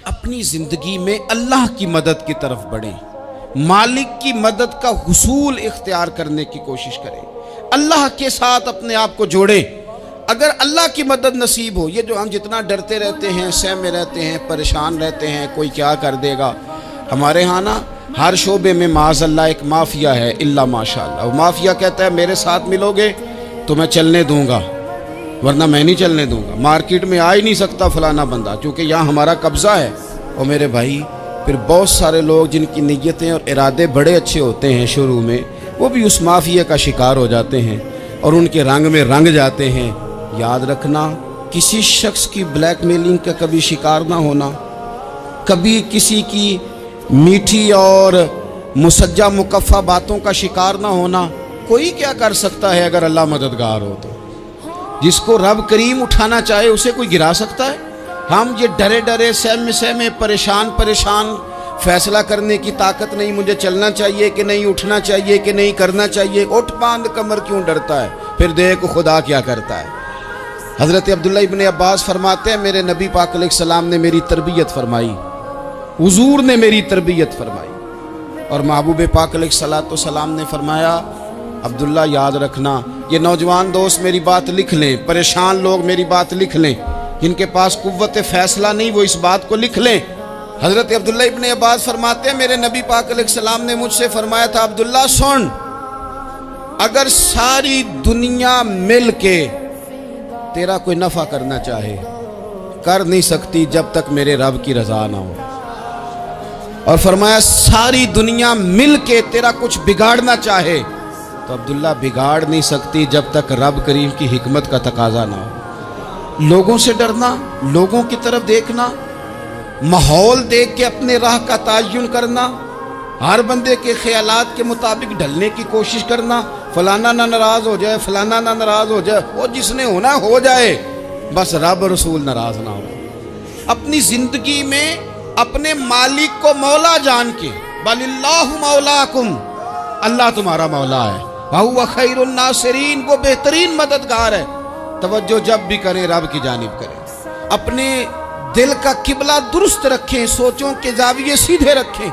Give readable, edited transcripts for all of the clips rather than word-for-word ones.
اپنی زندگی میں اللہ کی مدد کی طرف بڑھیں، مالک کی مدد کا حصول اختیار کرنے کی کوشش کریں، اللہ کے ساتھ اپنے آپ کو جوڑیں۔ اگر اللہ کی مدد نصیب ہو، یہ جو ہم جتنا ڈرتے رہتے ہیں، سہمے رہتے ہیں، پریشان رہتے ہیں کوئی کیا کر دے گا، ہمارے ہاں نا ہر شعبے میں معاذ اللہ ایک مافیا ہے، الا ماشاءاللہ۔ وہ مافیا کہتا ہے میرے ساتھ ملو گے تو میں چلنے دوں گا، ورنہ میں نہیں چلنے دوں گا، مارکیٹ میں آ ہی نہیں سکتا فلانا بندہ، کیونکہ یہاں ہمارا قبضہ ہے۔ اور میرے بھائی پھر بہت سارے لوگ جن کی نیتیں اور ارادے بڑے اچھے ہوتے ہیں شروع میں، وہ بھی اس مافیا کا شکار ہو جاتے ہیں اور ان کے رنگ میں رنگ جاتے ہیں۔ یاد رکھنا، کسی شخص کی بلیک میلنگ کا کبھی شکار نہ ہونا، کبھی کسی کی میٹھی اور مسجع مکفہ باتوں کا شکار نہ ہونا۔ کوئی کیا کر سکتا ہے اگر اللہ مددگار ہو تو؟ جس کو رب کریم اٹھانا چاہے اسے کوئی گرا سکتا ہے؟ ہم یہ ڈرے ڈرے سہمے پریشان فیصلہ کرنے کی طاقت نہیں، مجھے چلنا چاہیے کہ نہیں، اٹھنا چاہیے کہ نہیں، کرنا چاہیے، اٹھ باندھ کمر کیوں ڈرتا ہے؟ پھر دیکھ خدا کیا کرتا ہے۔ حضرت عبداللہ ابن عباس فرماتے ہیں میرے نبی پاک علیہ السلام نے میری تربیت فرمائی، حضور نے میری تربیت فرمائی، اور محبوب پاک علیہ السلام نے فرمایا عبداللہ یاد رکھنا، یہ نوجوان دوست میری بات لکھ لیں، پریشان لوگ میری بات لکھ لیں، جن کے پاس قوت فیصلہ نہیں وہ اس بات کو لکھ لیں۔ حضرت عبداللہ ابن عباس فرماتے ہیں میرے نبی پاک علیہ السلام نے مجھ سے فرمایا تھا عبداللہ سن، اگر ساری دنیا مل کے تیرا کوئی نفع کرنا چاہے کر نہیں سکتی جب تک میرے رب کی رضا نہ ہو، اور فرمایا ساری دنیا مل کے تیرا کچھ بگاڑنا چاہے تو عبداللہ بگاڑ نہیں سکتی جب تک رب کریم کی حکمت کا تقاضا نہ ہو۔ لوگوں سے ڈرنا، لوگوں کی طرف دیکھنا، ماحول دیکھ کے اپنے راہ کا تعین کرنا، ہر بندے کے خیالات کے مطابق ڈھلنے کی کوشش کرنا، فلانا نہ ناراض ہو جائے، فلانا نہ ناراض ہو جائے، وہ جس نے ہونا ہو جائے، بس رب رسول ناراض نہ ہو۔ اپنی زندگی میں اپنے مالک کو مولا جان کے، بل اللہ مولاکم، اللہ تمہارا مولا ہے، وَهُوَ خَيْرُ النَّاصِرِينَ، وہ بہترین مددگار ہے۔ توجہ جب بھی کریں رب کی جانب کریں، اپنے دل کا قبلہ درست رکھیں، سوچوں کے زاویے سیدھے رکھیں۔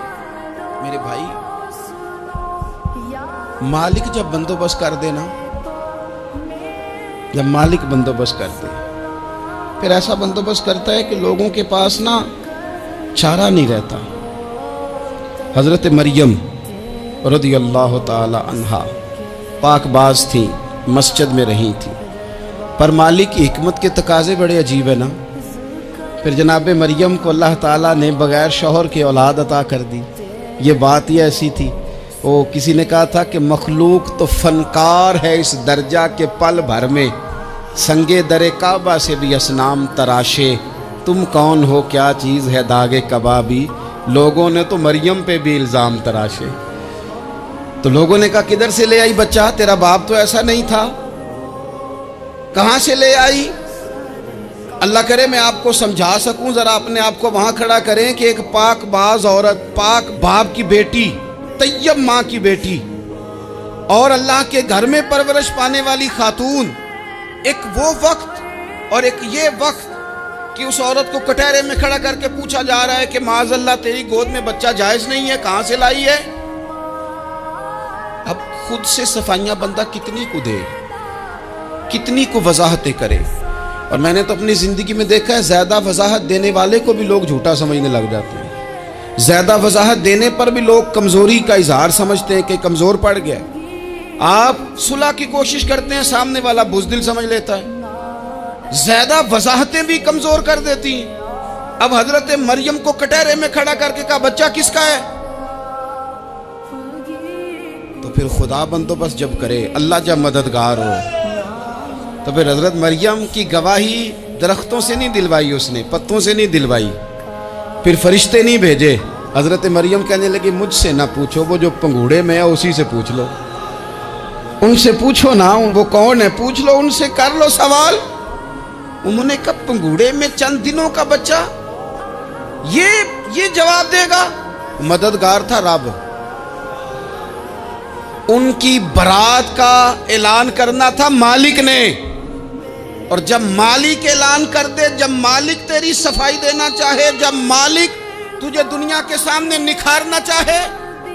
میرے بھائی مالک جب بندوبست کر دے نا، جب مالک بندوبست کر دے پھر ایسا بندوبست کرتا ہے کہ لوگوں کے پاس نا چارہ نہیں رہتا۔ حضرت مریم رضی اللہ تعالی عنہا پاک باز تھیں، مسجد میں رہی تھیں، پر مالک کی حکمت کے تقاضے بڑے عجیب ہیں نا۔ پھر جناب مریم کو اللہ تعالیٰ نے بغیر شوہر کے اولاد عطا کر دی۔ یہ بات ہی ایسی تھی، وہ کسی نے کہا تھا کہ مخلوق تو فنکار ہے اس درجہ کے پل بھر میں سنگے در کعبہ سے بھی اصنام تراشے، تم کون ہو کیا چیز ہے داغ کبابی، لوگوں نے تو مریم پہ بھی الزام تراشے۔ تو لوگوں نے کہا کدھر سے لے آئی بچہ، تیرا باپ تو ایسا نہیں تھا، کہاں سے لے آئی؟ اللہ کرے میں آپ کو سمجھا سکوں، ذرا اپنے آپ کو وہاں کھڑا کریں کہ ایک پاک باز عورت، پاک باپ کی بیٹی، طیب ماں کی بیٹی، اور اللہ کے گھر میں پرورش پانے والی خاتون، ایک وہ وقت اور ایک یہ وقت کہ اس عورت کو کٹہرے میں کھڑا کر کے پوچھا جا رہا ہے کہ معاذ اللہ تیری گود میں بچہ جائز نہیں ہے، کہاں سے لائی ہے؟ اب خود سے صفائیاں بندہ کتنی کو دے، کتنی کو وضاحتیں کرے۔ اور میں نے تو اپنی زندگی میں دیکھا ہے زیادہ وضاحت دینے والے کو بھی لوگ جھوٹا سمجھنے لگ جاتے ہیں، زیادہ وضاحت دینے پر بھی لوگ کمزوری کا اظہار سمجھتے ہیں کہ کمزور پڑ گیا۔ آپ صلح کی کوشش کرتے ہیں، سامنے والا بزدل سمجھ لیتا ہے، زیادہ وضاحتیں بھی کمزور کر دیتی ہیں۔ اب حضرت مریم کو کٹہرے میں کھڑا کر کے کہا بچہ کس کا ہے؟ تو پھر خدا بندوبست جب کرے، اللہ جب مددگار ہو، تو پھر حضرت مریم کی گواہی درختوں سے نہیں دلوائی، اس نے پتوں سے نہیں دلوائی، پھر فرشتے نہیں بھیجے۔ حضرت مریم کہنے لگی مجھ سے نہ پوچھو، وہ جو پنگوڑے میں ہے اسی سے پوچھ لو، ان سے پوچھو نا، وہ کون ہے پوچھ لو، ان سے کر لو سوال۔ انہوں نے کہا پنگوڑے میں چند دنوں کا بچہ، یہ جواب دے گا؟ مددگار تھا رب، ان کی برات کا اعلان کرنا تھا مالک نے، اور جب مالک اعلان کر دے، جب مالک تیری صفائی دینا چاہے، جب مالک تجھے دنیا کے سامنے نکھارنا چاہے،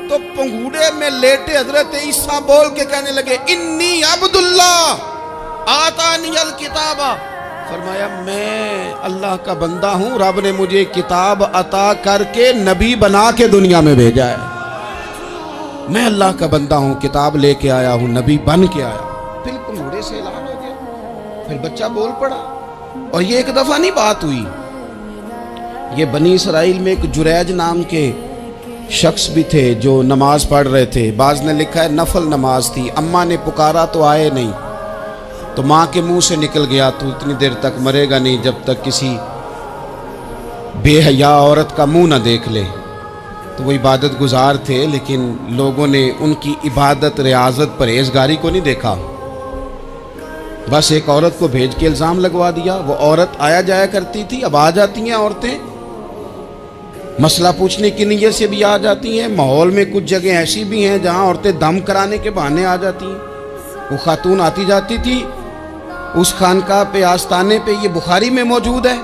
تو پنگوڑے میں لیٹے حضرت عیسیٰ بول کے کہنے لگے انی عبداللہ آتانی الکتاب، فرمایا میں اللہ کا بندہ ہوں، رب نے مجھے کتاب عطا کر کے نبی بنا کے دنیا میں بھیجا ہے، میں اللہ کا بندہ ہوں، کتاب لے کے آیا ہوں، نبی بن کے آیا ہوں۔ پھر پنگوڑے سے اعلان ہو گیا، پھر بچہ بول پڑا۔ اور یہ ایک دفعہ نہیں بات ہوئی، یہ بنی اسرائیل میں ایک جریج نام کے شخص بھی تھے جو نماز پڑھ رہے تھے، بعض نے لکھا ہے نفل نماز تھی، اماں نے پکارا تو آئے نہیں، تو ماں کے منہ سے نکل گیا تو اتنی دیر تک مرے گا نہیں جب تک کسی بے حیا عورت کا منہ نہ دیکھ لے۔ تو وہ عبادت گزار تھے، لیکن لوگوں نے ان کی عبادت، ریاضت، پرہیزگاری کو نہیں دیکھا، بس ایک عورت کو بھیج کے الزام لگوا دیا۔ وہ عورت آیا جایا کرتی تھی، اب آ جاتی ہیں عورتیں، مسئلہ پوچھنے کی نیت سے بھی آ جاتی ہیں۔ ماحول میں کچھ جگہ ایسی بھی ہیں جہاں عورتیں دم کرانے کے بہانے آ جاتی ہیں۔ وہ خاتون آتی جاتی تھی اس خانقاہ پہ، آستانے پہ، یہ بخاری میں موجود ہے،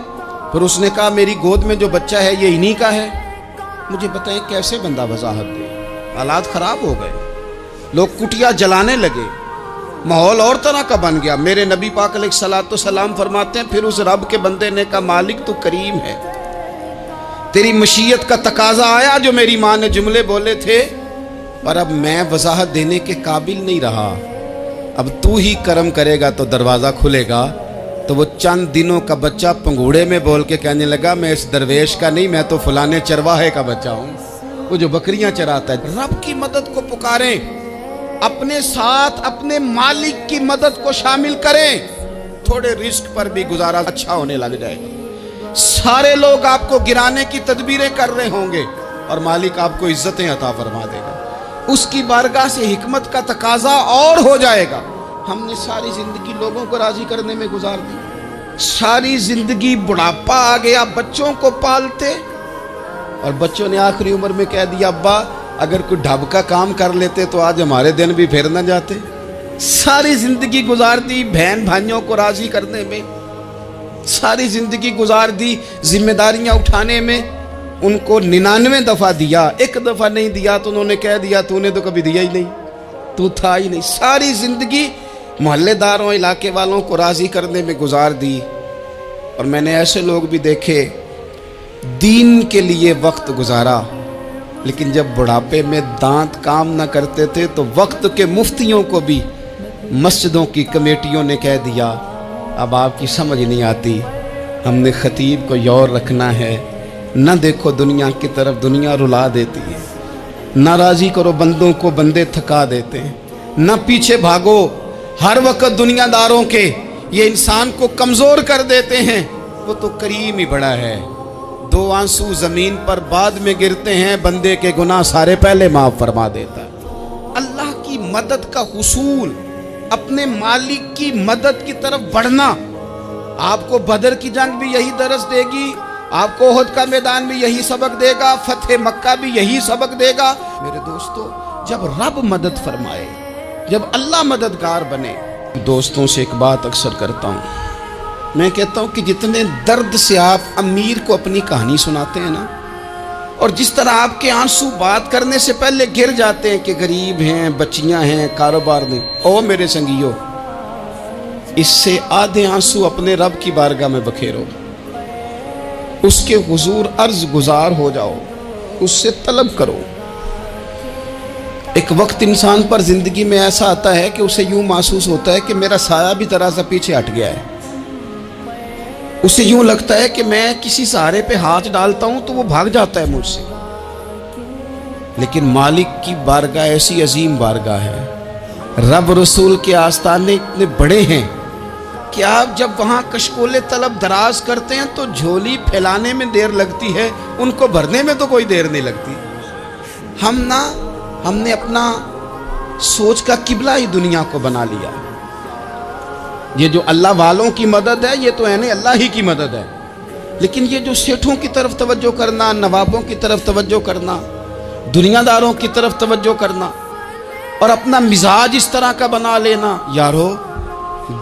پھر اس نے کہا میری گود میں جو بچہ ہے یہ انہی کا ہے۔ مجھے بتائیں کیسے بندہ وضاحت دے؟ حالات خراب ہو گئے، لوگ کٹیا جلانے لگے، ماحول اور طرح کا بن گیا۔ میرے نبی پاک علیہ الصلوۃ والسلام فرماتے ہیں پھر اس رب کے بندے نے کہا مالک تو کریم ہے، تیری مشیت کا تقاضا آیا جو میری ماں نے جملے بولے تھے، پر اب میں وضاحت دینے کے قابل نہیں رہا، اب تو ہی کرم کرے گا تو دروازہ کھلے گا۔ تو وہ چند دنوں کا بچہ پنگوڑے میں بول کے کہنے لگا میں اس درویش کا نہیں، میں تو فلانے چرواہے کا بچہ ہوں، وہ جو بکریاں چراتا ہے۔ رب کی مدد کو پکاریں، اپنے ساتھ اپنے مالک کی مدد کو شامل کریں، تھوڑے رزق پر بھی گزارا اچھا ہونے لگ جائے گا۔ سارے لوگ آپ کو گرانے کی تدبیریں کر رہے ہوں گے اور مالک آپ کو عزتیں عطا فرما دے گا، اس کی بارگاہ سے حکمت کا تقاضا اور ہو جائے گا۔ ہم نے ساری زندگی لوگوں کو راضی کرنے میں گزار دی، ساری زندگی بڑھاپا آ گیا بچوں کو پالتے، اور بچوں نے آخری عمر میں کہہ دیا ابا اگر کوئی ڈھب کا کام کر لیتے تو آج ہمارے دن بھی پھر نہ جاتے۔ ساری زندگی گزار دی بہن بھائیوں کو راضی کرنے میں، ساری زندگی گزار دی ذمہ داریاں اٹھانے میں، ان کو 99 دفعہ دیا، ایک دفعہ نہیں دیا تو انہوں نے کہہ دیا تو نے تو کبھی دیا ہی نہیں، تو تھا ہی نہیں۔ ساری زندگی محلے داروں، علاقے والوں کو راضی کرنے میں گزار دی۔ اور میں نے ایسے لوگ بھی دیکھے دین کے لیے وقت گزارا، لیکن جب بڑھاپے میں دانت کام نہ کرتے تھے تو وقت کے مفتیوں کو بھی مسجدوں کی کمیٹیوں نے کہہ دیا اب آپ کی سمجھ نہیں آتی، ہم نے خطیب کو یور رکھنا ہے، نہ دیکھو دنیا کی طرف، دنیا رلا دیتی ہے، نہ راضی کرو بندوں کو، بندے تھکا دیتے ہیں، نہ پیچھے بھاگو ہر وقت دنیا داروں کے، یہ انسان کو کمزور کر دیتے ہیں۔ وہ تو کریم ہی بڑا ہے، 2 آنسو زمین پر بعد میں گرتے ہیں، بندے کے گناہ سارے پہلے معاف فرما دیتا ہے۔ اللہ کی مدد کا حصول، اپنے مالک کی مدد کی طرف بڑھنا، آپ کو بدر کی جنگ بھی یہی درس دے گی، آپ کو احد کا میدان بھی یہی سبق دے گا، فتح مکہ بھی یہی سبق دے گا۔ میرے دوستو جب رب مدد فرمائے، جب اللہ مددگار بنے، دوستوں سے ایک بات اکثر کرتا ہوں، میں کہتا ہوں کہ جتنے درد سے آپ امیر کو اپنی کہانی سناتے ہیں نا، اور جس طرح آپ کے آنسو بات کرنے سے پہلے گر جاتے ہیں کہ غریب ہیں، بچیاں ہیں، کاروبار نہیں، او میرے سنگیو، اس سے آدھے آنسو اپنے رب کی بارگاہ میں بکھیرو، اس کے حضور عرض گزار ہو جاؤ، اس سے طلب کرو۔ ایک وقت انسان پر زندگی میں ایسا آتا ہے کہ اسے یوں محسوس ہوتا ہے کہ میرا سایہ بھی ذرا سا پیچھے ہٹ گیا ہے، اسے یوں لگتا ہے کہ میں کسی سہارے پہ ہاتھ ڈالتا ہوں تو وہ بھاگ جاتا ہے مجھ سے، لیکن مالک کی بارگاہ ایسی عظیم بارگاہ ہے، رب رسول کے آستانے اتنے بڑے ہیں کہ آپ جب وہاں کشکول طلب دراز کرتے ہیں تو جھولی پھیلانے میں دیر لگتی ہے، ان کو بھرنے میں تو کوئی دیر نہیں لگتی۔ ہم نے اپنا سوچ کا قبلہ ہی دنیا کو بنا لیا۔ یہ جو اللہ والوں کی مدد ہے یہ تو ہے اللہ ہی کی مدد ہے، لیکن یہ جو سیٹھوں کی طرف توجہ کرنا، نوابوں کی طرف توجہ کرنا، دنیا داروں کی طرف توجہ کرنا، اور اپنا مزاج اس طرح کا بنا لینا، یارو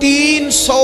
300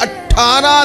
18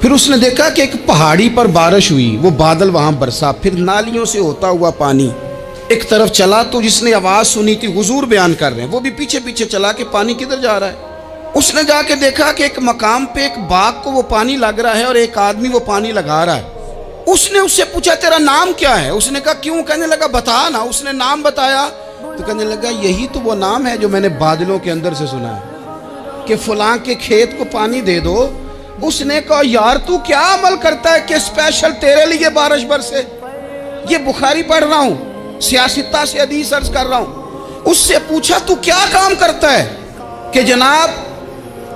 پھر اس نے دیکھا کہ ایک پہاڑی پر بارش ہوئی، وہ بادل وہاں برسا، پھر نالیوں سے ہوتا ہوا پانی ایک طرف چلا۔ تو جس نے آواز سنی تھی حضور بیان کر رہے ہیں، وہ بھی پیچھے پیچھے چلا کہ پانی کدھر جا رہا ہے۔ اس نے جا کے دیکھا کہ ایک مقام پہ ایک باغ کو وہ پانی لگ رہا ہے اور ایک آدمی وہ پانی لگا رہا ہے۔ اس نے اس سے پوچھا تیرا نام کیا ہے؟ اس نے کہا کیوں؟ کہنے لگا بتا نا۔ اس نے نام بتایا تو کہنے لگا یہی تو وہ نام ہے جو میں نے بادلوں کے اندر سے سنا ہے کہ فلاں کے کھیت کو پانی دے دو۔ اس نے کہا یار تو کیا عمل کرتا ہے کہ اسپیشل تیرے لیے بارش برسے؟ یہ بخاری پڑھ رہا ہوں، سیاستہ سے حدیث عرض کر رہا ہوں۔ اس سے پوچھا تو کیا کام کرتا ہے کہ جناب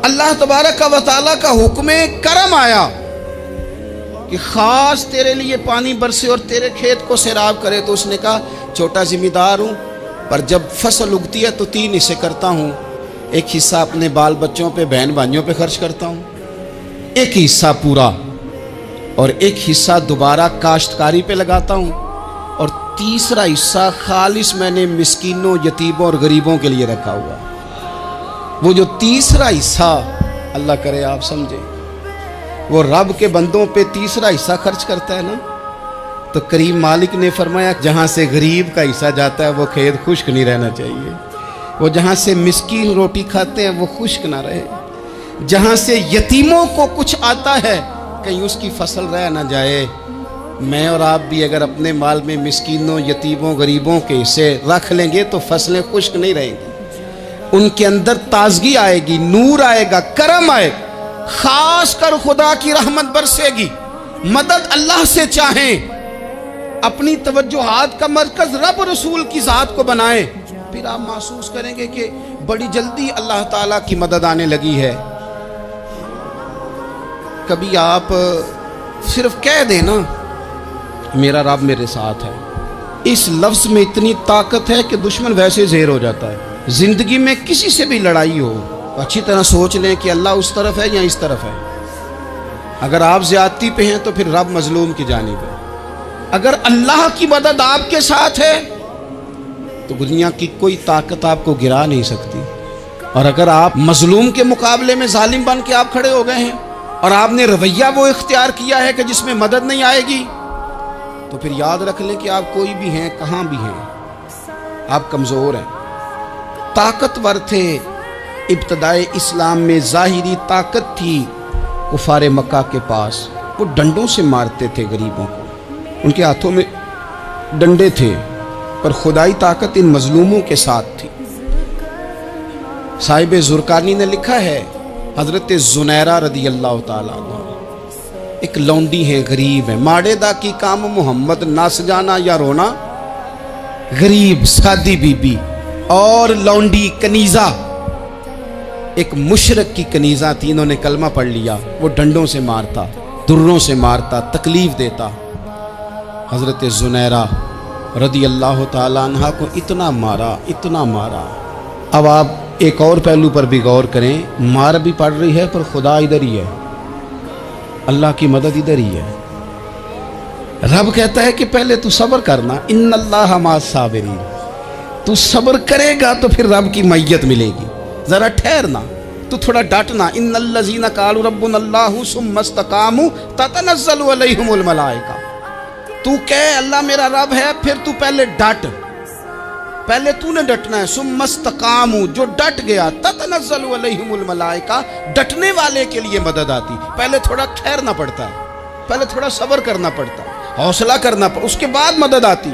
اللہ تبارک و تعالیٰ کا حکم کرم آیا کہ خاص تیرے لیے پانی برسے اور تیرے کھیت کو سیراب کرے؟ تو اس نے کہا چھوٹا ذمہ دار ہوں، پر جب فصل اگتی ہے تو 3 حصے کرتا ہوں۔ ایک حصہ اپنے بال بچوں پہ، بہن بھائیوں پہ خرچ کرتا ہوں، ایک حصہ پورا، اور ایک حصہ دوبارہ کاشتکاری پہ لگاتا ہوں، اور تیسرا حصہ خالص میں نے مسکینوں، یتیموں اور غریبوں کے لیے رکھا ہوا۔ وہ جو تیسرا حصہ، اللہ کرے آپ سمجھیں، وہ رب کے بندوں پہ تیسرا حصہ خرچ کرتا ہے نا، تو کریم مالک نے فرمایا جہاں سے غریب کا حصہ جاتا ہے وہ کھیت خشک نہیں رہنا چاہیے، وہ جہاں سے مسکین روٹی کھاتے ہیں وہ خشک نہ رہے، جہاں سے یتیموں کو کچھ آتا ہے کہیں اس کی فصل رہ نہ جائے۔ میں اور آپ بھی اگر اپنے مال میں مسکینوں، یتیموں، غریبوں کے حصے رکھ لیں گے تو فصلیں خشک نہیں رہیں گی، ان کے اندر تازگی آئے گی، نور آئے گا، کرم آئے گا، خاص کر خدا کی رحمت برسے گی۔ مدد اللہ سے چاہیں، اپنی توجہات کا مرکز رب رسول کی ذات کو بنائیں، پھر آپ محسوس کریں گے کہ بڑی جلدی اللہ تعالیٰ کی مدد آنے لگی ہے۔ کبھی آپ صرف کہہ دیں نا میرا رب میرے ساتھ ہے، اس لفظ میں اتنی طاقت ہے کہ دشمن ویسے زہر ہو جاتا ہے۔ زندگی میں کسی سے بھی لڑائی ہو، اچھی طرح سوچ لیں کہ اللہ اس طرف ہے یا اس طرف ہے۔ اگر آپ زیادتی پہ ہیں تو پھر رب مظلوم کی جانب ہے۔ اگر اللہ کی مدد آپ کے ساتھ ہے تو دنیا کی کوئی طاقت آپ کو گرا نہیں سکتی، اور اگر آپ مظلوم کے مقابلے میں ظالم بن کے آپ کھڑے ہو گئے ہیں اور آپ نے رویہ وہ اختیار کیا ہے کہ جس میں مدد نہیں آئے گی، تو پھر یاد رکھ لیں کہ آپ کوئی بھی ہیں، کہاں بھی ہیں، آپ کمزور ہیں۔ طاقتور تھے ابتدائے اسلام میں، ظاہری طاقت تھی کفار مکہ کے پاس، وہ ڈنڈوں سے مارتے تھے غریبوں کو، ان کے ہاتھوں میں ڈنڈے تھے، پر خدائی طاقت ان مظلوموں کے ساتھ تھی۔ صاحب زرقانی نے لکھا ہے، حضرت زنیرہ رضی اللہ تعالیٰ عنہ ایک لونڈی ہے، غریب ہے، ماڑے دا کی کام محمد نس جانا یا رونا، غریب سادی بی بی اور لونڈی کنیزہ، ایک مشرک کی کنیزہ تھی، انہوں نے کلمہ پڑھ لیا، وہ ڈنڈوں سے مارتا، دروں سے مارتا، تکلیف دیتا۔ حضرت زنیرہ رضی اللہ تعالیٰ عنہ کو اتنا مارا، اتنا مارا۔ اب آپ ایک اور پہلو پر بھی غور کریں، مار بھی پڑ رہی ہے پر خدا ادھر ہی ہے، اللہ کی مدد ادھر ہی ہے۔ رب کہتا ہے کہ پہلے تو صبر کرنا، ان اللہ مع الصابرین، تو صبر کرے گا تو پھر رب کی معیت ملے گی، ذرا ٹھہرنا، تو تھوڑا ڈٹنا۔ ان الذین قالوا ربنا اللہ ثم استقاموا تتنزل علیہم الملائکہ، تو کہے اللہ میرا رب ہے، پھر تو پہلے ڈٹ، پہلے تو نے ڈٹنا ہے۔ ثم استقاموا، جو ڈٹ گیا، تتنزل علیہم الملائکہ، ڈٹنے والے کے لیے مدد آتی، پہلے تھوڑا ٹھہرنا پڑتا ہے، پہلے تھوڑا صبر کرنا پڑتا ہے، حوصلہ کرنا پڑتا، اس کے بعد مدد آتی۔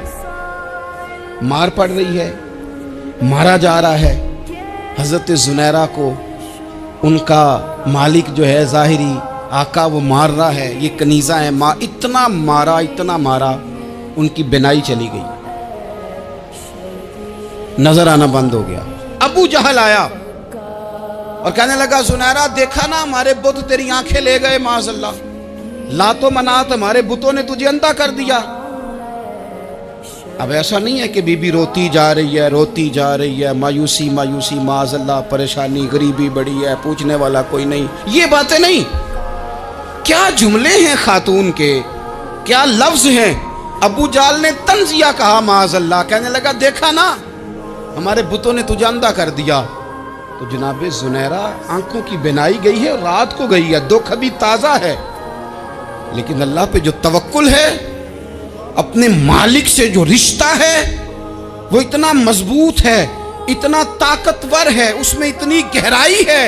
مار پڑ رہی ہے، مارا جا رہا ہے حضرت زنیرہ کو، ان کا مالک جو ہے ظاہری آقا وہ مار رہا ہے، یہ کنیزہ ہے، اتنا مارا اتنا مارا، ان کی بینائی چلی گئی، نظر آنا بند ہو گیا۔ ابو جہل آیا اور کہنے لگا زنیرہ دیکھا نا ہمارے بت تیری آنکھیں لے گئے، معاذ اللہ، لات و منات ہمارے بتوں نے تجھے اندھا کر دیا۔ اب ایسا نہیں ہے کہ بی بی روتی جا رہی ہے، روتی جا رہی ہے، مایوسی مایوسی، معاذ اللہ، پریشانی، غریبی بڑی ہے، پوچھنے والا کوئی نہیں، یہ باتیں نہیں۔ کیا جملے ہیں خاتون کے، کیا لفظ ہیں۔ ابو جال نے تنزیہ کہا، معاذ اللہ، کہنے لگا دیکھا نا ہمارے بتوں نے تجھے اندھا کر دیا۔ تو تو جناب زنیرہ آنکھوں کی بینائی گئی ہے، رات کو گئی ہے، دکھ ابھی تازہ ہے، لیکن اللہ پہ جو توکل ہے، اپنے مالک سے جو رشتہ ہے وہ اتنا مضبوط ہے، اتنا طاقتور ہے، اس میں اتنی گہرائی ہے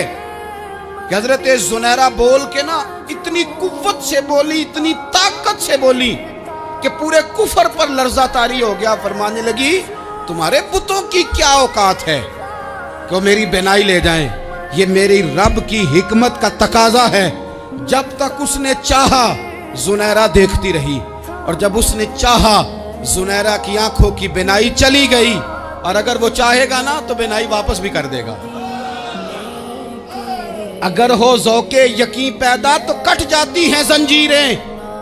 کہ حضرت زنیرہ بول کے نا اتنی قوت سے بولی، اتنی طاقت سے بولی کہ پورے کفر پر لرزہ طاری ہو گیا۔ فرمانے لگی تمہارے بتوں کی کیا اوقات ہے کہ وہ میری بینائی لے جائیں، یہ میری رب کی حکمت کا تقاضا ہے۔ جب تک اس نے چاہا زنیرہ دیکھتی رہی، اور جب اس نے چاہا زنیرہ کی آنکھوں کی بینائی چلی گئی، اور اگر وہ چاہے گا نا تو بینائی واپس بھی کر دے گا۔ اگر ہو ذوق یقین پیدا تو کٹ جاتی ہیں زنجیریں،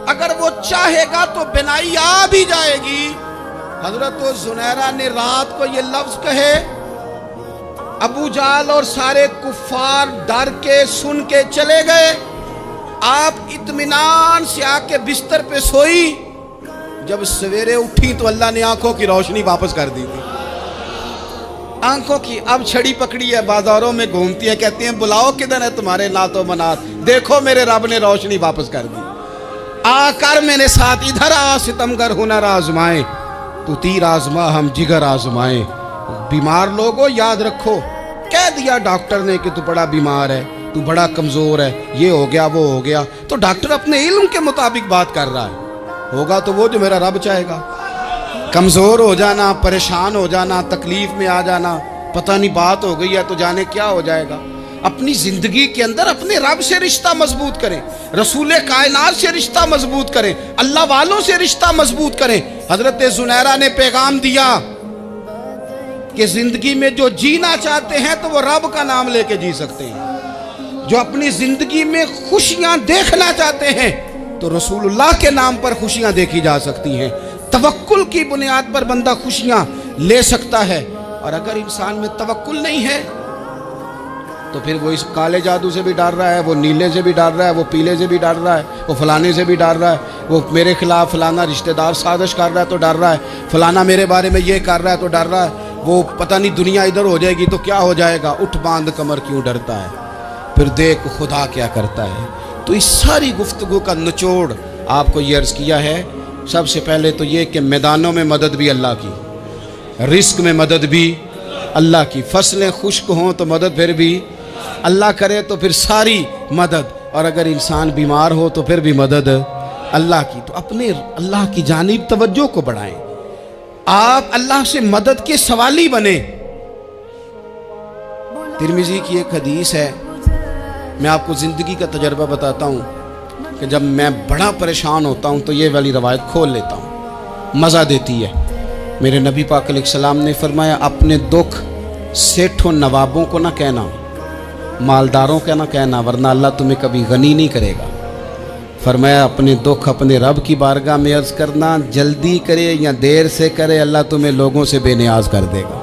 اگر وہ چاہے گا تو بینائی آ بھی جائے گی۔ حضرت زنیرہ نے رات کو یہ لفظ کہے، ابو جہل اور سارے کفار ڈر کے سن کے چلے گئے، آپ اطمینان سے آ کے بستر پہ سوئی۔ جب سویرے اٹھی تو اللہ نے آنکھوں کی روشنی واپس کر دی تھی۔ آنکھوں کی اب چھڑی پکڑی ہے، بازاروں میں گھومتی ہے، کہتی ہیں بلاؤ کدھر ہے تمہارے نعت و منات، دیکھو میرے رب نے روشنی واپس کر دی۔ آ کر میرے ساتھ ادھر آ، ستمگر ہنر آزمائے، تو تیر آزما ہم جگر آزمائے۔ بیمار لوگوں یاد رکھو، کہہ دیا ڈاکٹر نے کہ تو بڑا بیمار ہے، تو بڑا کمزور ہے، یہ ہو گیا وہ ہو گیا، تو ڈاکٹر اپنے علم کے مطابق بات کر رہا ہے، ہوگا تو وہ جو میرا رب چاہے گا۔ کمزور ہو جانا، پریشان ہو جانا، تکلیف میں آ جانا، پتہ نہیں بات ہو گئی ہے تو جانے کیا ہو جائے گا۔ اپنی زندگی کے اندر اپنے رب سے رشتہ مضبوط کریں، رسول کائنات سے رشتہ مضبوط کریں، اللہ والوں سے رشتہ مضبوط کریں۔ حضرت زنیرہ نے پیغام دیا کہ زندگی میں جو جینا چاہتے ہیں تو وہ رب کا نام لے کے جی سکتے ہیں، جو اپنی زندگی میں خوشیاں دیکھنا چاہتے ہیں تو رسول اللہ کے نام پر خوشیاں دیکھی جا سکتی ہیں۔ توکل کی بنیاد پر بندہ خوشیاں لے سکتا ہے، اور اگر انسان میں توکل نہیں ہے تو پھر وہ اس کالے جادو سے بھی ڈر رہا ہے، وہ نیلے سے بھی ڈر رہا ہے، وہ پیلے سے بھی ڈر رہا ہے، وہ فلانے سے بھی ڈر رہا ہے، وہ میرے خلاف فلانا رشتہ دار سازش کر رہا ہے تو ڈر رہا ہے، فلانا میرے بارے میں یہ کر رہا ہے تو ڈر رہا ہے، وہ پتہ نہیں دنیا ادھر ہو جائے گی تو کیا ہو جائے گا، اٹھ باندھ کمر کیوں ڈرتا ہے، پھر دیکھ خدا کیا کرتا ہے۔ تو اس ساری گفتگو کا نچوڑ آپ کو یہ عرض کیا ہے، سب سے پہلے تو یہ کہ میدانوں میں مدد بھی اللہ کی، رزق میں مدد بھی اللہ کی، فصلیں خشک ہوں تو مدد پھر بھی اللہ کرے، تو پھر ساری مدد، اور اگر انسان بیمار ہو تو پھر بھی مدد اللہ کی۔ تو اپنے اللہ کی جانب توجہ کو بڑھائیں، آپ اللہ سے مدد کے سوالی بنیں۔ ترمذی کی ایک حدیث ہے، میں آپ کو زندگی کا تجربہ بتاتا ہوں کہ جب میں بڑا پریشان ہوتا ہوں تو یہ والی روایت کھول لیتا ہوں، مزہ دیتی ہے۔ میرے نبی پاک علیہ السلام نے فرمایا اپنے دکھ سیٹھوں نوابوں کو نہ کہنا، مالداروں کا نہ کہنا، ورنہ اللہ تمہیں کبھی غنی نہیں کرے گا۔ فرمایا اپنے دکھ اپنے رب کی بارگاہ میں عرض کرنا، جلدی کرے یا دیر سے کرے اللہ تمہیں لوگوں سے بے نیاز کر دے گا۔